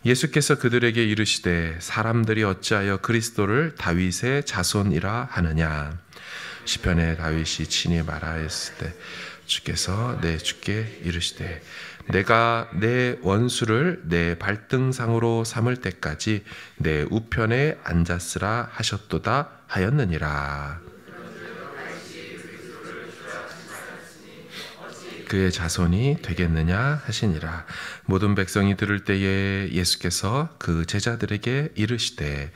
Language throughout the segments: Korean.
예수께서 그들에게 이르시되 사람들이 어찌하여 그리스도를 다윗의 자손이라 하느냐. 시편에 다윗이 친히 말하였을 때 주께서 내 주께 이르시되 내가 내 원수를 내 발등상으로 삼을 때까지 내 우편에 앉았으라 하셨도다 하였느니라. 그의 자손이 되겠느냐 하시니라. 모든 백성이 들을 때에 예수께서 그 제자들에게 이르시되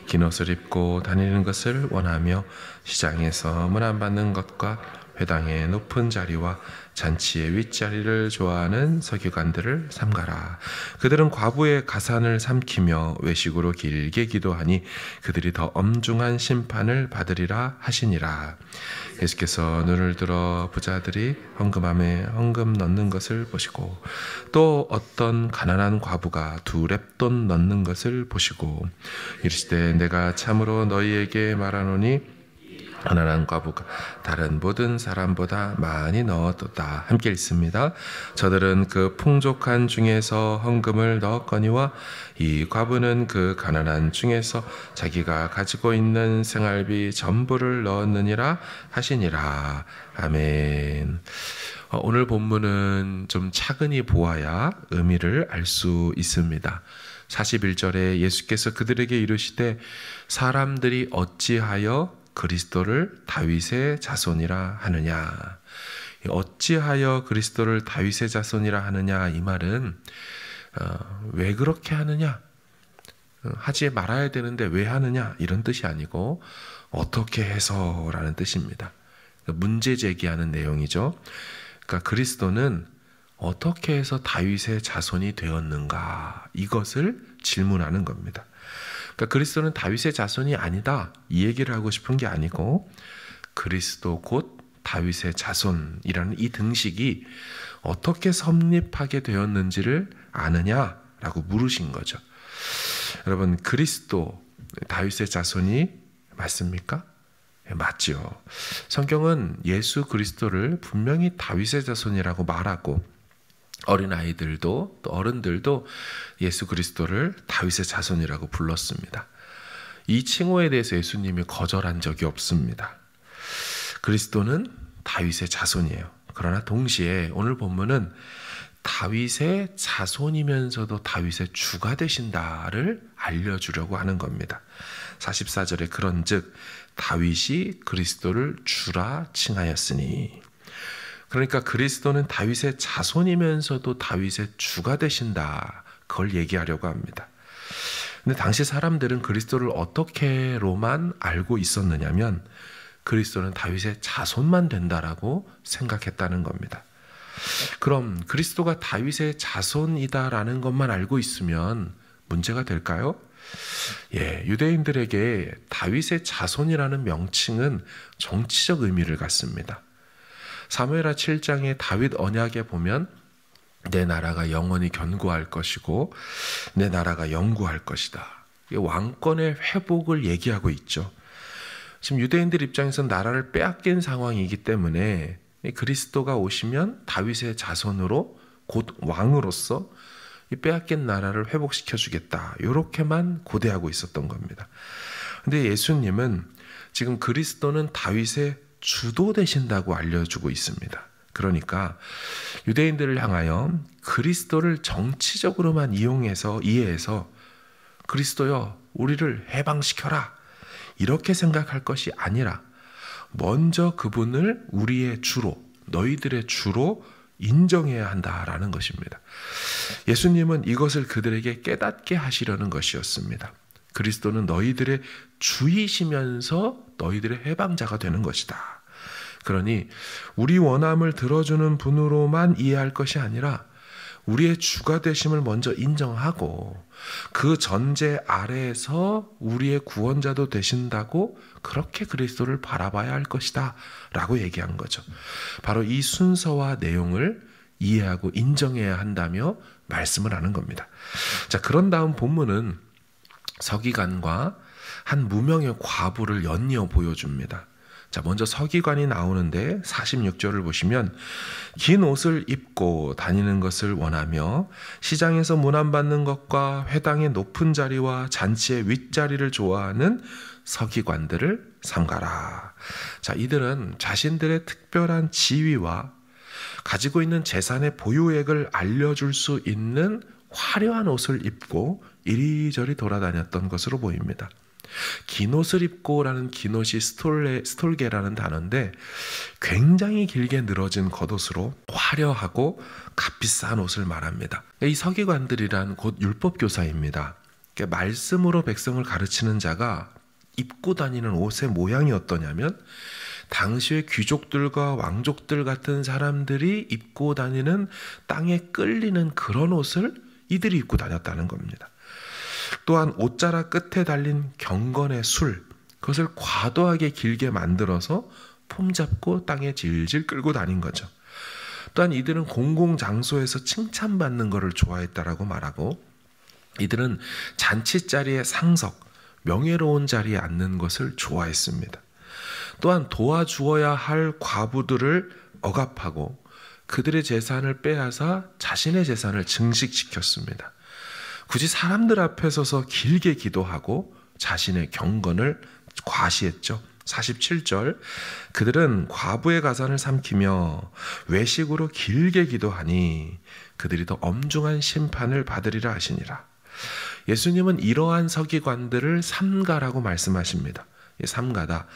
긴 옷을 입고 다니는 것을 원하며 시장에서 문안받는 것과 회당의 높은 자리와 잔치의 윗자리를 좋아하는 서기관들을 삼가라. 그들은 과부의 가산을 삼키며 외식으로 길게 기도하니 그들이 더 엄중한 심판을 받으리라 하시니라. 예수께서 눈을 들어 부자들이 헌금함에 헌금 넣는 것을 보시고 또 어떤 가난한 과부가 2렙돈 넣는 것을 보시고 이르시되 내가 참으로 너희에게 말하노니 가난한 과부가 다른 모든 사람보다 많이 넣었도다. 함께 읽습니다. 저들은 그 풍족한 중에서 헌금을 넣었거니와 이 과부는 그 가난한 중에서 자기가 가지고 있는 생활비 전부를 넣었느니라 하시니라. 아멘. 오늘 본문은 좀 차근히 보아야 의미를 알 수 있습니다. 41절에 예수께서 그들에게 이르시되 사람들이 어찌하여 그리스도를 다윗의 자손이라 하느냐. 어찌하여 그리스도를 다윗의 자손이라 하느냐, 이 말은 왜 그렇게 하느냐, 하지 말아야 되는데 왜 하느냐, 이런 뜻이 아니고 어떻게 해서라는 뜻입니다. 문제 제기하는 내용이죠. 그러니까 그리스도는 어떻게 해서 다윗의 자손이 되었는가, 이것을 질문하는 겁니다. 그러니까 그리스도는 다윗의 자손이 아니다, 이 얘기를 하고 싶은 게 아니고 그리스도 곧 다윗의 자손이라는 이 등식이 어떻게 성립하게 되었는지를 아느냐라고 물으신 거죠. 여러분, 그리스도 다윗의 자손이 맞습니까? 맞죠. 성경은 예수 그리스도를 분명히 다윗의 자손이라고 말하고 어린아이들도 또 어른들도 예수 그리스도를 다윗의 자손이라고 불렀습니다. 이 칭호에 대해서 예수님이 거절한 적이 없습니다. 그리스도는 다윗의 자손이에요. 그러나 동시에 오늘 본문은 다윗의 자손이면서도 다윗의 주가 되신다를 알려주려고 하는 겁니다. 44절에 그런즉 다윗이 그리스도를 주라 칭하였으니, 그러니까 그리스도는 다윗의 자손이면서도 다윗의 주가 되신다, 그걸 얘기하려고 합니다. 근데 당시 사람들은 그리스도를 어떻게로만 알고 있었느냐면 그리스도는 다윗의 자손만 된다라고 생각했다는 겁니다. 그럼 그리스도가 다윗의 자손이다라는 것만 알고 있으면 문제가 될까요? 유대인들에게 다윗의 자손이라는 명칭은 정치적 의미를 갖습니다. 사무엘하 7장의 다윗 언약에 보면 내 나라가 영원히 견고할 것이고 내 나라가 영구할 것이다, 왕권의 회복을 얘기하고 있죠. 지금 유대인들 입장에서는 나라를 빼앗긴 상황이기 때문에 그리스도가 오시면 다윗의 자손으로 곧 왕으로서 이 빼앗긴 나라를 회복시켜 주겠다, 이렇게만 고대하고 있었던 겁니다. 근데 예수님은 지금 그리스도는 다윗의 주도 되신다고 알려주고 있습니다. 그러니까 유대인들을 향하여 그리스도를 정치적으로만 이해해서 그리스도여 우리를 해방시켜라, 이렇게 생각할 것이 아니라 먼저 그분을 우리의 주로, 너희들의 주로 인정해야 한다라는 것입니다. 예수님은 이것을 그들에게 깨닫게 하시려는 것이었습니다. 그리스도는 너희들의 주이시면서 너희들의 해방자가 되는 것이다. 그러니 우리 원함을 들어주는 분으로만 이해할 것이 아니라 우리의 주가 되심을 먼저 인정하고 그 전제 아래에서 우리의 구원자도 되신다고 그렇게 그리스도를 바라봐야 할 것이다 라고 얘기한 거죠. 바로 이 순서와 내용을 이해하고 인정해야 한다며 말씀을 하는 겁니다. 자, 그런 다음 본문은 서기관과 한 무명의 과부를 연이어 보여줍니다. 자, 먼저 서기관이 나오는데 46절을 보시면 긴 옷을 입고 다니는 것을 원하며 시장에서 문안받는 것과 회당의 높은 자리와 잔치의 윗자리를 좋아하는 서기관들을 삼가라. 자, 이들은 자신들의 특별한 지위와 가지고 있는 재산의 보유액을 알려줄 수 있는 화려한 옷을 입고 이리저리 돌아다녔던 것으로 보입니다. 긴 옷을 입고라는 긴 옷이 스톨게라는 단어인데 굉장히 길게 늘어진 겉옷으로 화려하고 값비싼 옷을 말합니다. 이 서기관들이란 곧 율법교사입니다. 말씀으로 백성을 가르치는 자가 입고 다니는 옷의 모양이 어떠냐면 당시의 귀족들과 왕족들 같은 사람들이 입고 다니는 땅에 끌리는 그런 옷을 이들이 입고 다녔다는 겁니다. 또한 옷자락 끝에 달린 경건의 술, 그것을 과도하게 길게 만들어서 폼잡고 땅에 질질 끌고 다닌 거죠. 또한 이들은 공공장소에서 칭찬받는 것을 좋아했다라고 말하고 이들은 잔치 자리의 상석, 명예로운 자리에 앉는 것을 좋아했습니다. 또한 도와주어야 할 과부들을 억압하고 그들의 재산을 빼앗아 자신의 재산을 증식시켰습니다. 굳이 사람들 앞에 서서 길게 기도하고 자신의 경건을 과시했죠. 47절 그들은 과부의 가산을 삼키며 외식으로 길게 기도하니 그들이 더 엄중한 심판을 받으리라 하시니라. 예수님은 이러한 서기관들을 삼가라고 말씀하십니다. 삼가다,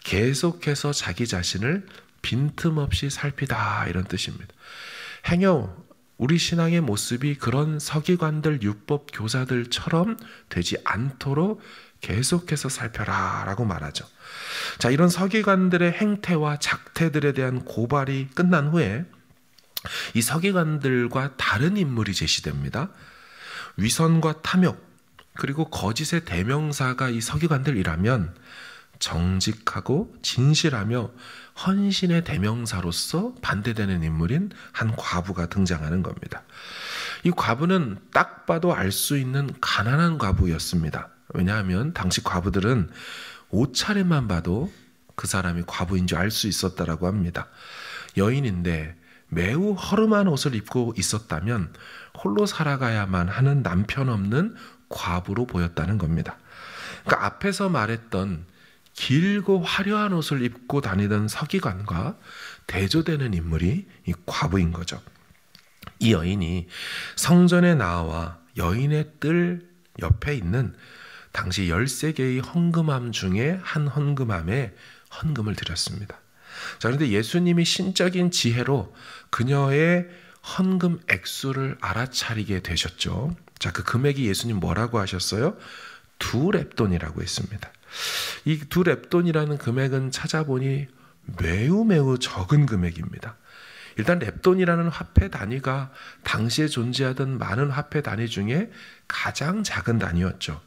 계속해서 자기 자신을 빈틈없이 살피다, 이런 뜻입니다. 행여 우리 신앙의 모습이 그런 서기관들, 율법 교사들처럼 되지 않도록 계속해서 살펴라 라고 말하죠. 자, 이런 서기관들의 행태와 작태들에 대한 고발이 끝난 후에 이 서기관들과 다른 인물이 제시됩니다. 위선과 탐욕 그리고 거짓의 대명사가 이 서기관들이라면 정직하고 진실하며 헌신의 대명사로서 반대되는 인물인 한 과부가 등장하는 겁니다. 이 과부는 딱 봐도 알 수 있는 가난한 과부였습니다. 왜냐하면 당시 과부들은 옷차림만 봐도 그 사람이 과부인 줄 알 수 있었다라고 합니다. 여인인데 매우 허름한 옷을 입고 있었다면 홀로 살아가야만 하는 남편 없는 과부로 보였다는 겁니다. 그러니까 앞에서 말했던 길고 화려한 옷을 입고 다니던 서기관과 대조되는 인물이 이 과부인 거죠. 이 여인이 성전에 나와 여인의 뜰 옆에 있는 당시 13개의 헌금함 중에 한 헌금함에 헌금을 드렸습니다. 자, 그런데 예수님이 신적인 지혜로 그녀의 헌금 액수를 알아차리게 되셨죠. 자, 그 금액이 예수님 뭐라고 하셨어요? 2렙돈이라고 했습니다. 이 2렙돈이라는 금액은 찾아보니 매우 적은 금액입니다. 일단 렙돈이라는 화폐 단위가 당시에 존재하던 많은 화폐 단위 중에 가장 작은 단위였죠.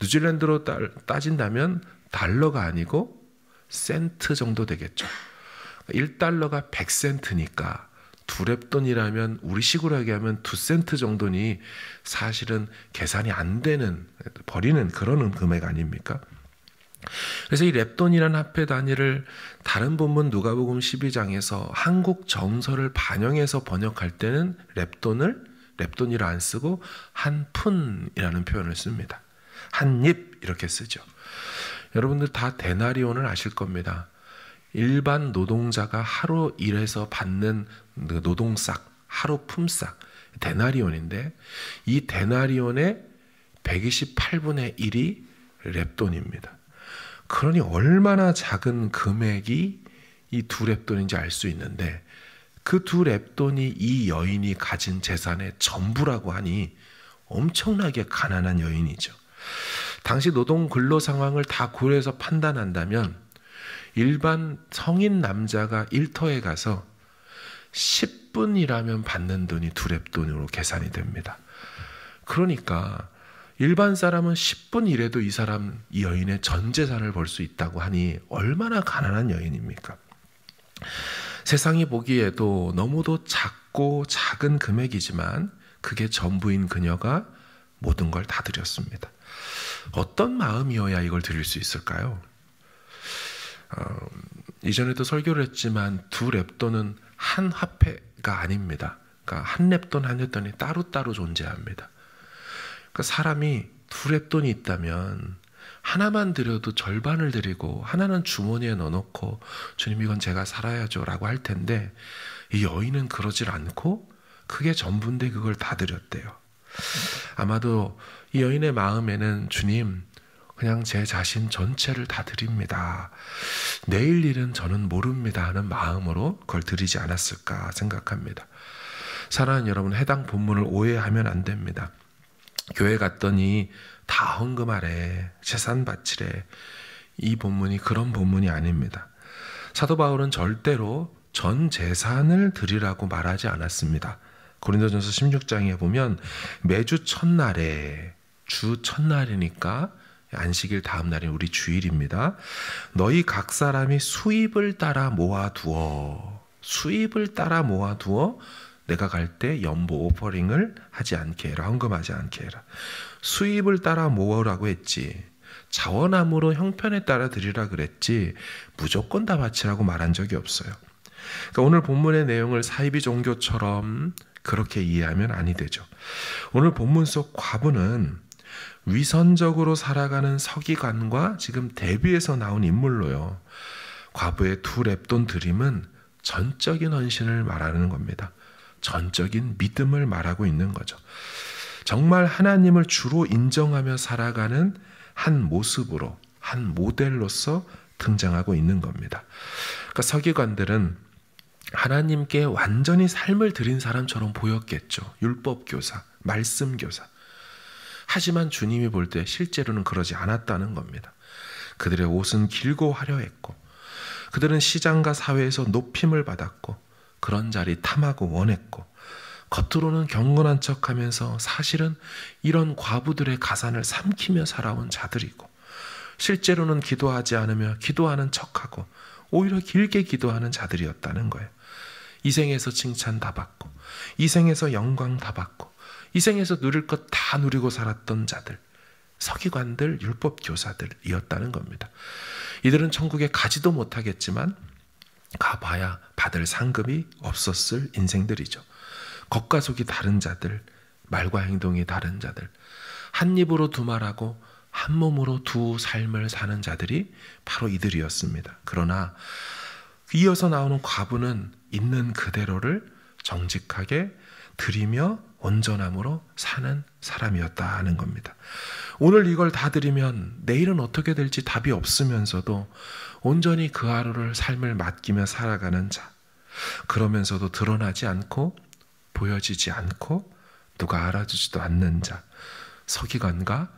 뉴질랜드로 따진다면 달러가 아니고 센트 정도 되겠죠. 1달러가 100센트니까 2렙돈이라면 우리 식으로 얘기하면 2센트 정도니 사실은 계산이 안 되는, 버리는 그런 금액 아닙니까? 그래서 이 렙돈이라는 화폐 단위를 다른 본문 누가복음 12장에서 한국 정서를 반영해서 번역할 때는 렙돈이라 안 쓰고 한 푼이라는 표현을 씁니다. 한 입 이렇게 쓰죠. 여러분들 다 데나리온을 아실 겁니다. 일반 노동자가 하루 일해서 받는 노동싹, 하루 품삯, 데나리온인데 이 데나리온의 128분의 1이 렙돈입니다. 그러니 얼마나 작은 금액이 이 2렙돈인지 알 수 있는데 그 2렙돈이 이 여인이 가진 재산의 전부라고 하니 엄청나게 가난한 여인이죠. 당시 노동 근로 상황을 다 고려해서 판단한다면 일반 성인 남자가 일터에 가서 10분 일하면 받는 돈이 2렙돈으로 계산이 됩니다. 그러니까 일반 사람은 10분 일해도 이 여인의 전 재산을 벌 수 있다고 하니 얼마나 가난한 여인입니까? 세상이 보기에도 너무도 작고 작은 금액이지만 그게 전부인 그녀가 모든 걸 다 드렸습니다. 어떤 마음이어야 이걸 드릴 수 있을까요? 이전에도 설교를 했지만 두 랩돈은 한 화폐가 아닙니다. 그러니까 한 랩돈 한 랩돈이 따로따로 존재합니다. 그러니까 사람이 두 랩돈이 있다면 하나만 드려도 절반을 드리고 하나는 주머니에 넣어놓고 주님 이건 제가 살아야죠 라고 할 텐데, 이 여인은 그러질 않고 그게 전부인데 그걸 다 드렸대요. 아마도 이 여인의 마음에는 주님 그냥 제 자신 전체를 다 드립니다. 내일 일은 저는 모릅니다 하는 마음으로 그걸 드리지 않았을까 생각합니다. 사랑하는 여러분, 해당 본문을 오해하면 안 됩니다. 교회 갔더니 다 헌금하래, 재산 바치래, 이 본문이 그런 본문이 아닙니다. 사도 바울은 절대로 전 재산을 드리라고 말하지 않았습니다. 고린도전서 16장에 보면 매주 첫날에, 주 첫날이니까 안식일 다음 날이 우리 주일입니다. 너희 각 사람이 수입을 따라 모아두어, 수입을 따라 모아두어 내가 갈 때 연보 오퍼링을 하지 않게 해라, 헌금하지 않게 해라. 수입을 따라 모으라고 했지, 자원함으로 형편에 따라 드리라 그랬지 무조건 다 바치라고 말한 적이 없어요. 그러니까 오늘 본문의 내용을 사이비 종교처럼 그렇게 이해하면 아니 되죠. 오늘 본문 속 과부는 위선적으로 살아가는 서기관과 지금 대비해서 나온 인물로요. 과부의 두 랩돈 드림은 전적인 헌신을 말하는 겁니다. 전적인 믿음을 말하고 있는 거죠. 정말 하나님을 주로 인정하며 살아가는 한 모습으로, 한 모델로서 등장하고 있는 겁니다. 그러니까 서기관들은 하나님께 완전히 삶을 드린 사람처럼 보였겠죠. 율법교사, 말씀교사. 하지만 주님이 볼 때 실제로는 그러지 않았다는 겁니다. 그들의 옷은 길고 화려했고, 그들은 시장과 사회에서 높임을 받았고, 그런 자리 탐하고 원했고, 겉으로는 경건한 척하면서 사실은 이런 과부들의 가산을 삼키며 살아온 자들이고, 실제로는 기도하지 않으며 기도하는 척하고 오히려 길게 기도하는 자들이었다는 거예요. 이 생에서 칭찬 다 받고, 이 생에서 영광 다 받고, 이 생에서 누릴 것 다 누리고 살았던 자들, 서기관들, 율법교사들이었다는 겁니다. 이들은 천국에 가지도 못하겠지만 가봐야 받을 상급이 없었을 인생들이죠. 겉과 속이 다른 자들, 말과 행동이 다른 자들, 한 입으로 두 말하고 한 몸으로 두 삶을 사는 자들이 바로 이들이었습니다. 그러나 이어서 나오는 과부는 있는 그대로를 정직하게 드리며 온전함으로 사는 사람이었다는 겁니다. 오늘 이걸 다 드리면 내일은 어떻게 될지 답이 없으면서도 온전히 그 하루를 삶을 맡기며 살아가는 자, 그러면서도 드러나지 않고 보여지지 않고 누가 알아주지도 않는 자, 서기관과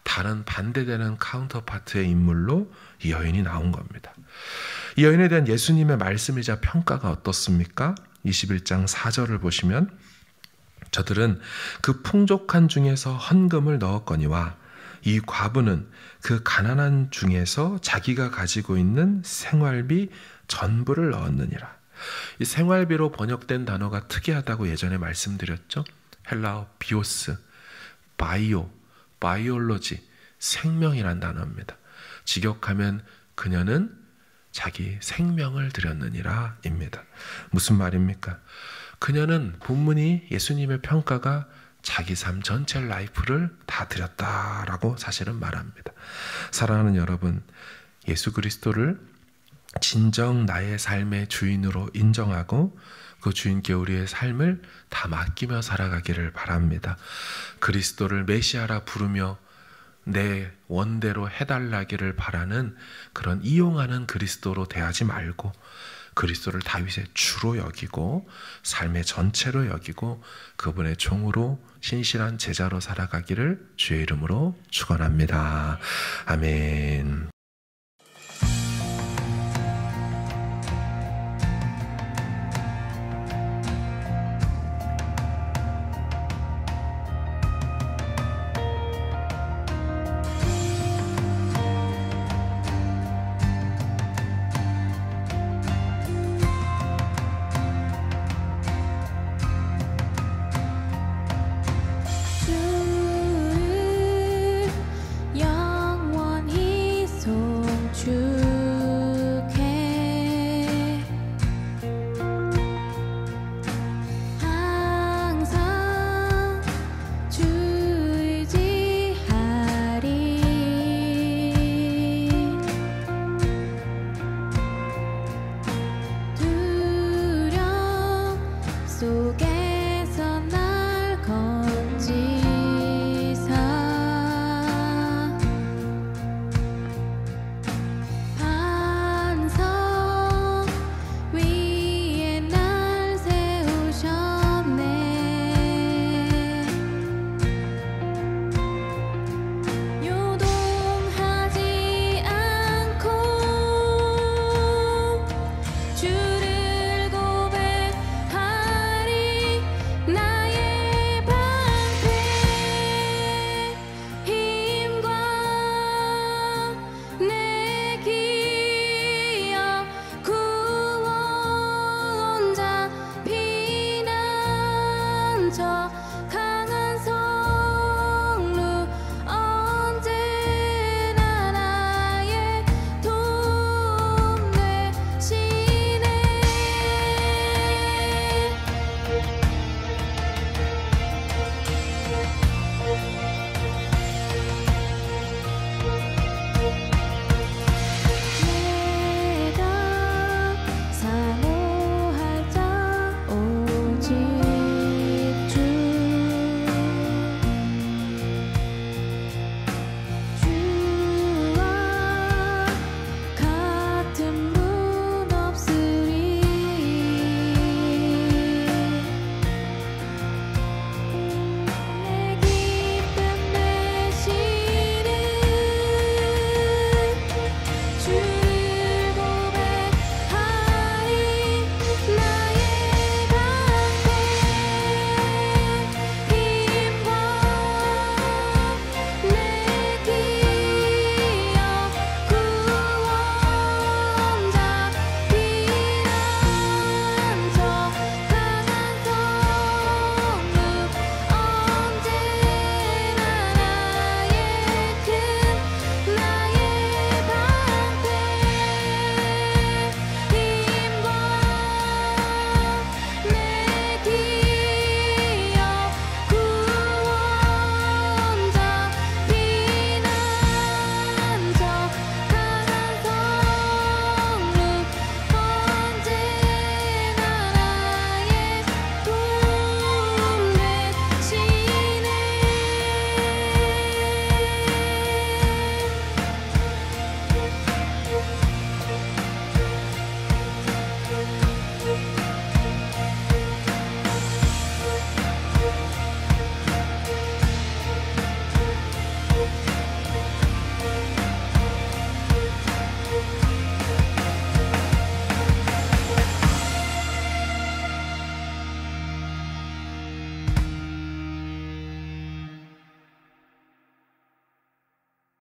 다른 반대되는 카운터파트의 인물로 이 여인이 나온 겁니다. 이 여인에 대한 예수님의 말씀이자 평가가 어떻습니까? 21장 4절을 보시면 저들은 그 풍족한 중에서 헌금을 넣었거니와 이 과부는 그 가난한 중에서 자기가 가지고 있는 생활비 전부를 넣었느니라. 이 생활비로 번역된 단어가 특이하다고 예전에 말씀드렸죠. 헬라어 비오스, 바이올로지, 생명이란 단어입니다. 직역하면 그녀는 자기 생명을 드렸느니라 입니다. 무슨 말입니까? 그녀는 본문이 예수님의 평가가 자기 삶 전체 라이프를 다 드렸다라고 사실은 말합니다. 사랑하는 여러분, 예수 그리스도를 진정 나의 삶의 주인으로 인정하고 그 주인께 우리의 삶을 다 맡기며 살아가기를 바랍니다. 그리스도를 메시아라 부르며 내 원대로 해달라기를 바라는 그런 이용하는 그리스도로 대하지 말고 그리스도를 다윗의 주로 여기고 삶의 전체로 여기고 그분의 종으로 신실한 제자로 살아가기를 주의 이름으로 축원합니다. 아멘.